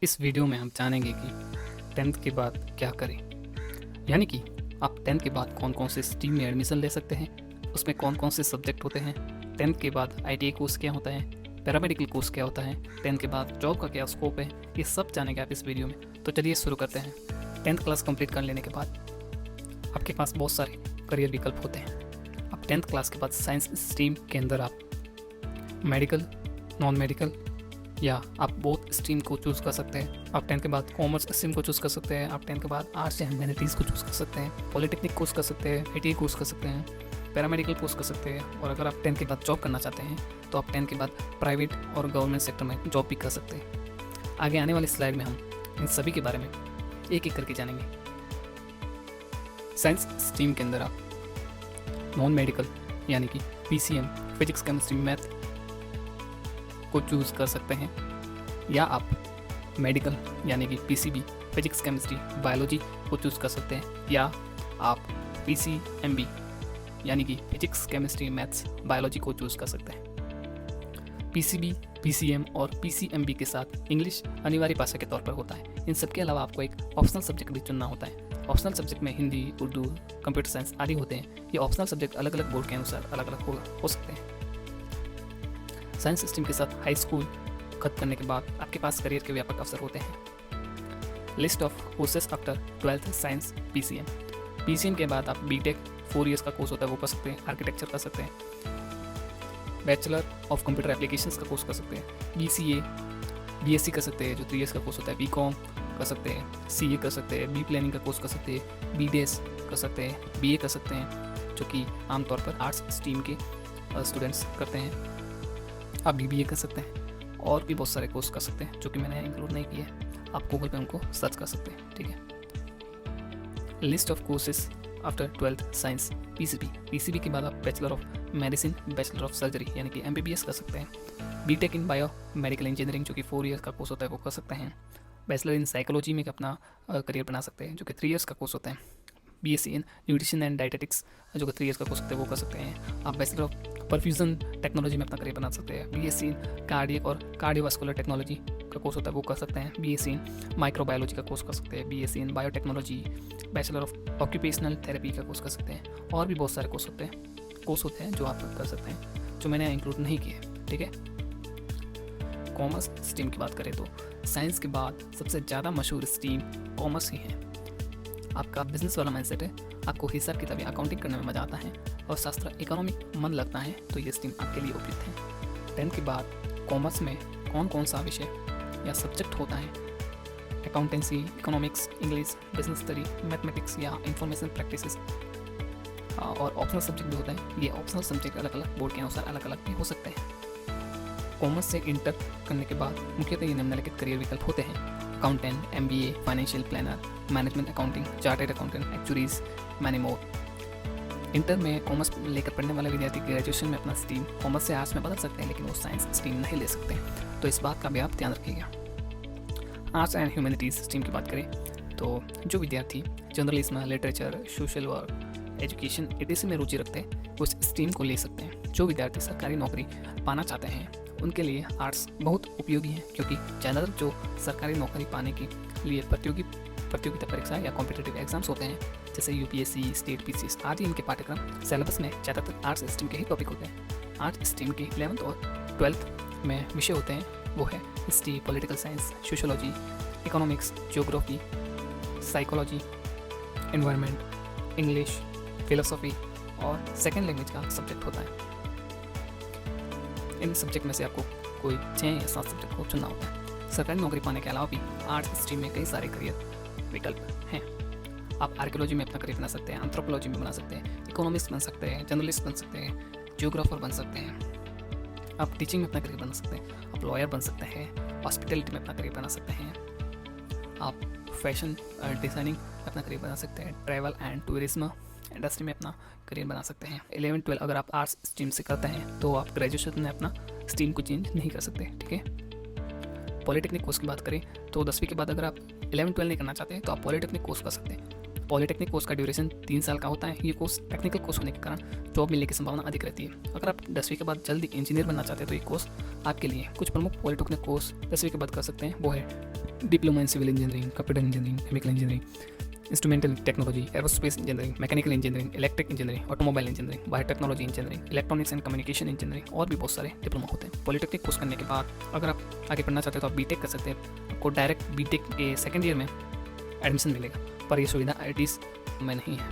इस वीडियो में हम जानेंगे कि 10th के बाद क्या करें। यानी कि आप 10th के बाद कौन कौन से स्ट्रीम में एडमिशन ले सकते हैं, उसमें कौन कौन से सब्जेक्ट होते हैं, 10th के बाद ITI कोर्स क्या होता है, पैरामेडिकल कोर्स क्या होता है, 10th के बाद जॉब का क्या स्कोप है, ये सब जानेंगे आप इस वीडियो में। तो चलिए शुरू करते हैं। 10th क्लास कंप्लीट कर लेने के बाद आपके पास बहुत सारे करियर विकल्प होते हैं। अब 10th क्लास के बाद साइंस स्ट्रीम के अंदर आप मेडिकल, नॉन मेडिकल या आप बोथ स्ट्रीम को चूज़ कर सकते हैं। आप 10th के बाद कॉमर्स स्ट्रीम को चूज़ कर सकते हैं। आप 10th के बाद आर्ट्स या ह्यूमैनिटीज़ को चूज़ कर सकते हैं। पॉलिटेक्निक कोर्स कर सकते हैं, ITI कोर्स कर सकते हैं, पैरामेडिकल कोर्स कर सकते हैं। और अगर आप 10th के बाद जॉब करना चाहते हैं तो आप 10th के बाद प्राइवेट और गवर्नमेंट सेक्टर में जॉब भी कर सकते हैं। आगे आने वाली स्लाइड में हम इन सभी के बारे में एक एक करके जानेंगे। साइंस स्ट्रीम के अंदर आप नॉन मेडिकल यानी कि PCM, फिजिक्स, केमिस्ट्री, मैथ को चूज़ कर सकते हैं, या आप मेडिकल यानी कि PCB, फिजिक्स, केमिस्ट्री, बायोलॉजी को चूज़ कर सकते हैं, या आप PCMB यानी कि फिजिक्स, केमिस्ट्री, मैथ्स, बायोलॉजी को चूज़ कर सकते हैं। PCB, PCM और PCMB के साथ इंग्लिश अनिवार्य भाषा के तौर पर होता है। इन सब के अलावा आपको एक ऑप्शनल सब्जेक्ट भी चुनना होता है। ऑप्शनल सब्जेक्ट में हिंदी, उर्दू, कंप्यूटर साइंस आदि होते हैं। ये ऑप्शनल सब्जेक्ट अलग अलग बोर्ड के अनुसार अलग अलग हो सकते हैं। साइंस स्ट्रीम के साथ हाई स्कूल खत्म करने के बाद आपके पास करियर के व्यापक अवसर होते हैं। List of courses after 12th science PCM। PCM के बाद आप BTech 4 ईयर्स का कोर्स होता है वो कर सकते हैं। आर्किटेक्चर कर सकते हैं। बैचलर ऑफ कंप्यूटर एप्लीकेशंस का कोर्स कर सकते हैं। BCA, BSc कर सकते हैं जो 3 ईयर्स का कोर्स होता है। BCom कर सकते हैं। CA कर सकते हैं। B प्लानिंग का कोर्स कर सकते हैं। BDS कर सकते हैं। BA कर सकते हैं जो कि आमतौर पर आर्ट्स स्ट्रीम के स्टूडेंट्स करते हैं। आप BBA कर सकते हैं और भी बहुत सारे कोर्स कर सकते हैं जो कि मैंने इंक्लूड नहीं किए। आप गूगल पे उनको सर्च कर सकते हैं, ठीक है। List of courses after 12th science PCB के बाद आप bachelor of medicine, bachelor of surgery यानी कि MBBS कर सकते हैं। BTech इन बायो मेडिकल इंजीनियरिंग जो कि 4 ईयर्स का कोर्स होता है वो कर सकते हैं। बैचलर इन साइकोलॉजी में अपना करियर बना सकते हैं जो कि 3 ईयर्स का कोर्स होता है। BSc in nutrition and dietetics जो कि 3 ईयर्स का कोर्स होता है वो कर सकते हैं। आप बैचलर ऑफ परफ्यूजन टेक्नोलॉजी में अपना करियर बना सकते हैं। BSc इन कार्डियक और कार्डियोवास्कुलर टेक्नोलॉजी का कोर्स होता है वो कर सकते हैं। BSc इन माइक्रोबायोलॉजी का कोर्स कर सकते हैं। BSc in biotechnology, bachelor of occupational therapy का कोर्स कर सकते हैं। और भी बहुत सारे कोर्स होते हैं जो आप कर सकते हैं जो मैंने इंक्लूड नहीं किए, ठीक है। कॉमर्स स्ट्रीम की बात करें तो साइंस के बाद सबसे ज़्यादा मशहूर स्ट्रीम कॉमर्स ही है। आपका बिजनेस वाला माइंडसेट है, आपको हिसाब किताब या अकाउंटिंग करने में मज़ा आता है और शास्त्र इकोनॉमिक मन लगता है तो ये स्ट्रीम आपके लिए उपयुक्त है। 10th के बाद कॉमर्स में कौन कौन सा विषय या सब्जेक्ट होता है? Accountancy, economics, English, business study, mathematics या इंफॉर्मेशन प्रैक्टिसेस, और ऑप्शनल सब्जेक्ट भी होता है। ये ऑप्शनल सब्जेक्ट अलग अलग बोर्ड के अनुसार अलग अलग भी हो सकते हैं। कॉमर्स से इंटर करने के बाद मुख्यतः ये निम्नलिखित करियर विकल्प होते हैं: accountant, MBA, financial planner, management accounting, chartered accountant, actuaries, many more. Inter में कॉमर्स लेकर पढ़ने वाले विद्यार्थी ग्रेजुएशन में अपना स्ट्रीम कॉमर्स से आर्ट्स में बदल सकते हैं, लेकिन वो साइंस स्ट्रीम नहीं ले सकते, तो इस बात का भी आप ध्यान रखिएगा। आर्ट्स एंड ह्यूमैनिटीज़ स्ट्रीम की बात करें तो जो विद्यार्थी journalism, literature, social work, education etc में रुचि रखते हैं वो इस स्ट्रीम को ले सकते हैं। जो विद्यार्थी सरकारी नौकरी पाना चाहते हैं उनके लिए आर्ट्स बहुत उपयोगी है, क्योंकि ज़्यादातर जो सरकारी नौकरी पाने के लिए प्रतियोगिता परीक्षा या कॉम्पिटिटिव एग्जाम्स होते हैं जैसे UPSC, स्टेट PCS आदि, इनके पाठ्यक्रम सिलेबस में ज़्यादातर आर्ट्स स्ट्रीम के ही टॉपिक होते हैं। आर्ट्स स्ट्रीम के 11th और 12th में विषय होते हैं वो है history, political science, sociology, economics, geography, psychology, environment, English, philosophy और सेकेंड लैंग्वेज का सब्जेक्ट होता है। इन सब्जेक्ट में से आपको कोई 6 या 7 सब्जेक्ट को चुनना होता है। सरकारी नौकरी पाने के अलावा भी आर्ट्स स्ट्रीम में कई सारे करियर विकल्प हैं। आप आर्कियोलॉजी में अपना करियर बना सकते हैं, एंथ्रोपोलॉजी में बना सकते हैं, इकोनॉमिस्ट बन सकते हैं, जर्नलिस्ट बन सकते हैं, जियोग्राफर बन सकते हैं, आप टीचिंग में अपना करियर बना सकते हैं, आप लॉयर बन सकते हैं, हॉस्पिटलिटी में अपना करियर बना सकते हैं, आप फैशन डिज़ाइनिंग में अपना करियर बना सकते हैं, ट्रैवल एंड टूरिज्म इंडस्ट्री में अपना करियर बना सकते हैं। 11th-12th अगर आप आर्ट्स स्ट्रीम से करते हैं तो आप ग्रेजुएशन में अपना स्ट्रीम को चेंज नहीं कर सकते, ठीक है। पॉलिटेक्निक कोर्स की बात करें तो 10वीं के बाद अगर आप 11th-12th नहीं करना चाहते हैं तो आप पॉलिटेक्निक कोर्स कर सकते हैं। पॉलिटेक्निक कोर्स का ड्यूरेशन 3 साल का होता है। ये कोर्स टेक्निकल कोर्स होने के कारण जॉब मिलने की संभावना अधिक रहती है। अगर आप 10वीं के बाद जल्दी इंजीनियर बनना चाहते हैं तो ये कोर्स आपके लिए। कुछ प्रमुख पॉलिटेक्निक कोर्स 10वीं के बाद कर सकते हैं, वो है diploma in civil engineering, computer engineering, chemical engineering, instrumental technology, aerospace engineering, mechanical engineering, electric engineering, automobile engineering, biotechnology engineering, electronics and communication engineering और भी बहुत सारे डिप्लोमा होते हैं। पॉलिटेक्निक कोर्स करने के बाद अगर आप आगे पढ़ना चाहते हैं तो आप बीटेक कर सकते हैं। आपको डायरेक्ट बीटेक के सेकेंड ईयर में एडमिशन मिलेगा, पर यह सुविधा IITs में नहीं है।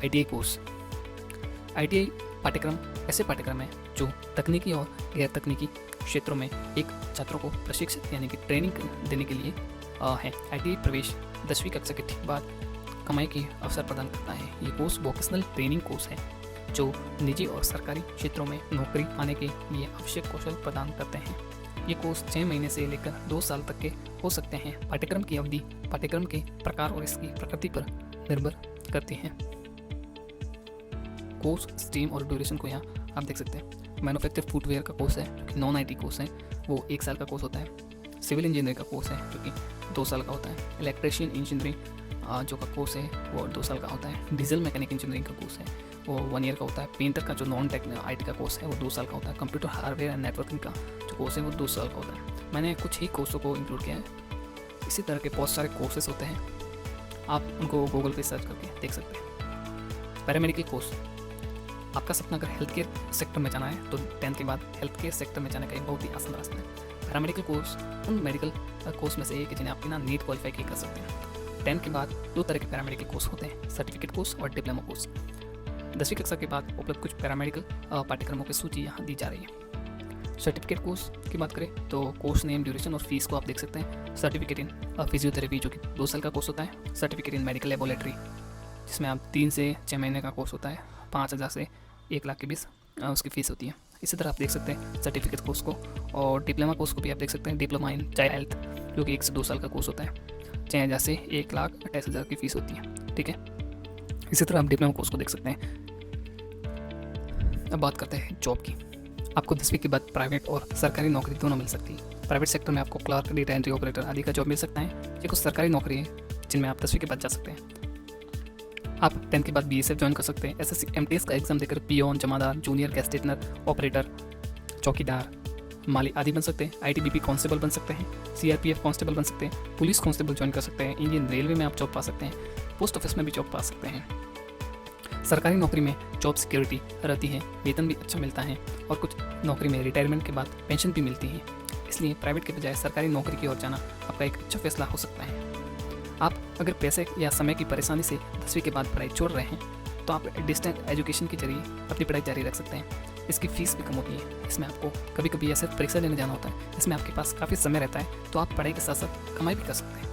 ITI कोर्स, ITI पाठ्यक्रम ऐसे पाठ्यक्रम है जो तकनीकी और गैर तकनीकी क्षेत्रों में एक छात्रों को प्रशिक्षित यानी कि ट्रेनिंग देने के लिए है। ITI प्रवेश 10वीं कक्षा के ठीक बाद कमाई के अवसर प्रदान करता है। ये कोर्स वोकेशनल ट्रेनिंग कोर्स है जो निजी और सरकारी क्षेत्रों में नौकरी पाने के लिए आवश्यक कौशल प्रदान करते हैं। ये कोर्स 6 महीने से लेकर 2 साल तक के हो सकते हैं। पाठ्यक्रम की अवधि पाठ्यक्रम के प्रकार और इसकी प्रकृति पर निर्भर करती है। कोर्स स्ट्रीम और ड्यूरेशन को यहाँ आप देख सकते हैं। मैन्युफैक्चर फुटवेयर का कोर्स है जो कि नॉन IT कोर्स है, वो 1 साल का कोर्स होता है। सिविल इंजीनियरिंग का कोर्स है जो कि 2 साल का होता है। इलेक्ट्रिशियन इंजीनियरिंग जो का कोर्स है वो 2 साल का होता है। डीजल मैकेनिक इंजीनियरिंग का कोर्स है वो 1 ईयर का होता है। पेंटर का जो नॉन IT का कोर्स है वो 2 साल का होता है। कंप्यूटर हार्डवेयर एंड नेटवर्किंग का जो कोर्स है वो 2 साल का होता है। मैंने कुछ ही कोर्सों को इंक्लूड किया है। इसी तरह के बहुत सारे कोर्सेज होते हैं, आप उनको गूगल पे सर्च करके देख सकते हैं। पैरामेडिकल कोर्स, आपका सपना अगर हेल्थ केयर सेक्टर में जाना है तो 10th के बाद हेल्थ केयर सेक्टर में जाने का एक बहुत ही आसान रास्ता है। पैरामेडिकल कोर्स उन मेडिकल कोर्स में से एक है जिन्हें आप बिना नीट क्वालिफाई किए कर सकते हैं। 10th के बाद 2 तरह के पैरामेडिकल कोर्स होते हैं, सर्टिफिकेट कोर्स और डिप्लोमा कोर्स। 10वीं कक्षा के बाद उपलब्ध कुछ पैरामेडिकल पाठ्यक्रमों की सूची यहाँ दी जा रही है। सर्टिफिकेट कोर्स की बात करें तो कोर्स नेम, ड्यूरेशन और फीस को आप देख सकते हैं। सर्टिफिकेट इन फिजियोथेरेपी जो कि 2 साल का कोर्स होता है। सर्टिफिकेट इन मेडिकल लेबोरेटरी जिसमें आप 3 से 6 महीने का कोर्स होता है। 5,000 से 1 लाख के बीच उसकी फ़ीस होती है। इसी तरह आप देख सकते हैं सर्टिफिकेट कोर्स को। और डिप्लोमा कोर्स को भी आप देख सकते हैं। डिप्लोमा इन चाइल्ड हेल्थ जो कि 1 से 2 साल का कोर्स होता है। 6,000 से 1,28,000 की फ़ीस होती है। ठीक है, इसी तरह आप डिप्लोमा कोर्स को देख सकते हैं। अब बात करते हैं जॉब की। आपको 10वीं के बाद प्राइवेट और सरकारी नौकरी दोनों मिल सकती है। प्राइवेट सेक्टर में आपको क्लर्क, डेटा एंट्री ऑपरेटर आदि का जॉब मिल सकता है। ये कुछ सरकारी नौकरी है जिनमें आप 10वीं के बाद जा सकते हैं। आप 10th के बाद BSF ज्वाइन कर सकते हैं। SSC MTS का एग्जाम देकर पियोन, जमादार, जूनियर गैस्टेनर, ऑपरेटर, चौकीदार, माली आदि बन सकते हैं। ITBP कांस्टेबल बन सकते हैं। CRPF कांस्टेबल बन सकते हैं। पुलिस कांस्टेबल ज्वाइन कर सकते हैं। इंडियन रेलवे में आप जॉब पा सकते हैं। पोस्ट ऑफिस में भी जॉब पा सकते हैं। सरकारी नौकरी में जॉब सिक्योरिटी रहती है, वेतन भी अच्छा मिलता है और कुछ नौकरी में रिटायरमेंट के बाद पेंशन भी मिलती है। इसलिए प्राइवेट के बजाय सरकारी नौकरी की ओर जाना आपका एक अच्छा फैसला हो सकता है। आप अगर पैसे या समय की परेशानी से 10वीं के बाद पढ़ाई छोड़ रहे हैं तो आप डिस्टेंस एजुकेशन के जरिए अपनी पढ़ाई जारी रख सकते हैं। इसकी फ़ीस भी कम होती है। इसमें आपको कभी कभी ऐसे परीक्षा देने जाना होता है, इसमें आपके पास काफ़ी समय रहता है, तो आप पढ़ाई के साथ साथ कमाई भी कर सकते हैं।